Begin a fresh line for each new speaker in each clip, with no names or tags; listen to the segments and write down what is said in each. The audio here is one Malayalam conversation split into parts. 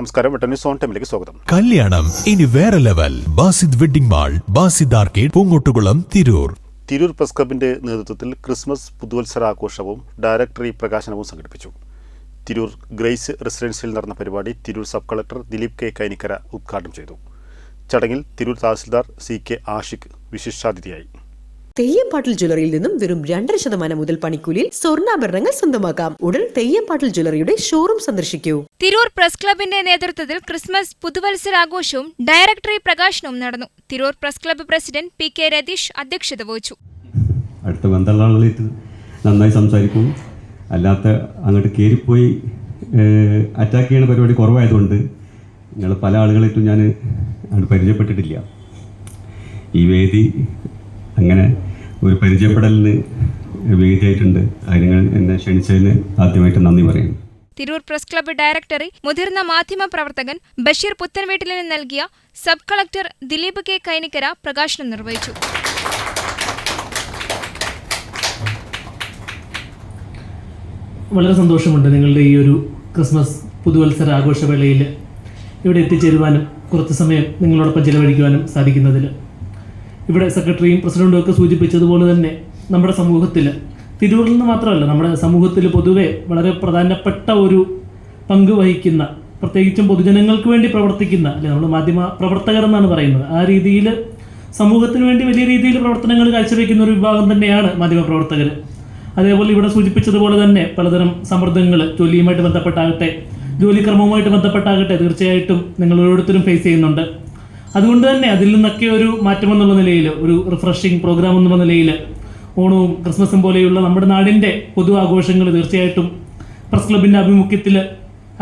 നമസ്കാരം, വെട്ടന്യൂസ് ഓൺ ടൈമിലേക്ക് സ്വാഗതം.
കല്യാണം ഇനി വേറെ level. Basid wedding mall, Basid arcade, Poongottukulam, Tirur.
Tirur press ക്ലബിന്റെ നേതൃത്വത്തിൽ ക്രിസ്മസ് പുതുവത്സരാഘോഷവും ഡയറക്ടറി പ്രകാശനവും സംഘടിപ്പിച്ചു. തിരൂർ ഗ്രേസ് റെസിഡൻസിയിൽ നടന്ന പരിപാടി Tirur sub collector Dileep K Kainikkara ഉദ്ഘാടനം ചെയ്തു. ചടങ്ങിൽ തിരൂർ തഹസിൽദാർ CK ആഷിഖ് വിശിഷ്ടാതിഥിയായി.
തെയ്യംപാട്ടിൽ ജ്വല്ലറിയിൽ നിന്നും വെറും 2% മുതൽ പണിക്കൂലിയിൽ സ്വർണ്ണാഭരണങ്ങൾ സ്വന്തമാക്കാം. ഉടൻ തെയ്യംപാട്ടിൽ ജ്വല്ലറിയുടെ ഷോറൂം സന്ദർശിക്കൂ.
തിരൂർ പ്രസ് ക്ലബിന്റെ നേതൃത്വത്തിൽ ക്രിസ്മസ് പുതുവത്സരാഘോഷവും ഡയറക്ടറി പ്രകാശനവും നടന്നു. Tirur press club president PK Ratheesh അധ്യക്ഷത വഹിച്ചു.
അടുത്ത ബന്ധമുള്ള ആളുകളായിട്ട് നന്നായി സംസാരിക്കും. അല്ലാത്ത അങ്ങോട്ട് കയറിപ്പോയി അറ്റാക്ക് ചെയ്യുന്ന പരിപാടി കുറവായതുകൊണ്ട് നിങ്ങൾ പല ആളുകളായിട്ടും ഞാൻ അങ്ങോട്ട് പരിചയപ്പെട്ടിട്ടില്ല. ഈ വേദി അങ്ങനെ ഒരു പരിചയപ്പെടലിന് വേദിയായിട്ടുണ്ട്. അതിന് എന്നെ ക്ഷണിച്ചതിന് ആദ്യമായിട്ട് നന്ദി പറയുന്നു.
തിരൂർ പ്രസ് ക്ലബ്ബ് ഡയറക്ടറി മുതിർന്ന മാധ്യമ പ്രവർത്തകൻ ബഷീർ പുത്തൻവീട്ടിലിന് നൽകിയ sub collector Dileep K Kainikkara പ്രകാശനം നിർവഹിച്ചു.
വളരെ സന്തോഷമുണ്ട് നിങ്ങളുടെ ഈ ഒരു ക്രിസ്മസ് പുതുവത്സര ആഘോഷവേളയിൽ ഇവിടെ എത്തിച്ചേരുവാനും കുറച്ച് സമയം നിങ്ങളോടൊപ്പം ചിലവഴിക്കുവാനും സാധിക്കുന്നതിൽ. ഇവിടെ സെക്രട്ടറിയും പ്രസിഡന്റും ഒക്കെ സൂചിപ്പിച്ചതുപോലെ തന്നെ നമ്മുടെ സമൂഹത്തിൽ, തിരൂരിൽ നിന്ന് മാത്രമല്ല നമ്മുടെ സമൂഹത്തിൽ പൊതുവെ വളരെ പ്രധാനപ്പെട്ട ഒരു പങ്ക് വഹിക്കുന്ന, പ്രത്യേകിച്ചും പൊതുജനങ്ങൾക്ക് വേണ്ടി പ്രവർത്തിക്കുന്ന, അല്ലെ നമ്മൾ മാധ്യമ പ്രവർത്തകർ എന്നാണ് പറയുന്നത്, ആ രീതിയിൽ സമൂഹത്തിന് വേണ്ടി വലിയ രീതിയിൽ പ്രവർത്തനങ്ങൾ കാഴ്ചവെക്കുന്ന ഒരു വിഭാഗം തന്നെയാണ് മാധ്യമ പ്രവർത്തകർ. അതേപോലെ ഇവിടെ സൂചിപ്പിച്ചതുപോലെ തന്നെ പലതരം സമ്മർദ്ദങ്ങൾ ജോലിയുമായിട്ട് ബന്ധപ്പെട്ടാകട്ടെ, ജോലിക്രമവുമായിട്ട് ബന്ധപ്പെട്ടാകട്ടെ തീർച്ചയായിട്ടും നിങ്ങൾ ഓരോരുത്തരും ഫേസ് ചെയ്യുന്നുണ്ട്. അതുകൊണ്ട് തന്നെ അതിൽ നിന്നൊക്കെ ഒരു മാറ്റം എന്നുള്ള നിലയിൽ, ഒരു റിഫ്രഷിംഗ് പ്രോഗ്രാം എന്നുള്ള നിലയിൽ ഓണവും ക്രിസ്മസും പോലെയുള്ള നമ്മുടെ നാടിൻ്റെ പൊതു ആഘോഷങ്ങൾ തീർച്ചയായിട്ടും പ്രസ് ക്ലബിൻ്റെ ആഭിമുഖ്യത്തിൽ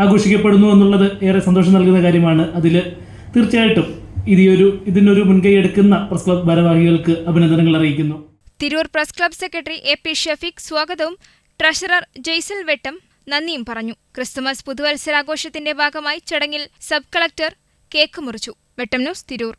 ആഘോഷിക്കപ്പെടുന്നു എന്നുള്ളത് ഏറെ സന്തോഷം നൽകുന്ന കാര്യമാണ്. അതിൽ തീർച്ചയായിട്ടും ഇതിനൊരു മുൻകൈ എടുക്കുന്ന പ്രസ് ക്ലബ് ഭാരവാഹികൾക്ക് അഭിനന്ദനങ്ങൾ അറിയിക്കുന്നു.
Tirur press club secretary AP Shafeeq സ്വാഗതവും ട്രഷറർ ജയ്സൽ വെട്ടം നന്ദിയും പറഞ്ഞു. ക്രിസ്തുമസ് പുതുവത്സരാഘോഷത്തിന്റെ ഭാഗമായി ചടങ്ങിൽ സബ് കളക്ടർ കേക്ക് മുറിച്ചു. വെട്ടം ന്യൂസ്, തിരൂർ.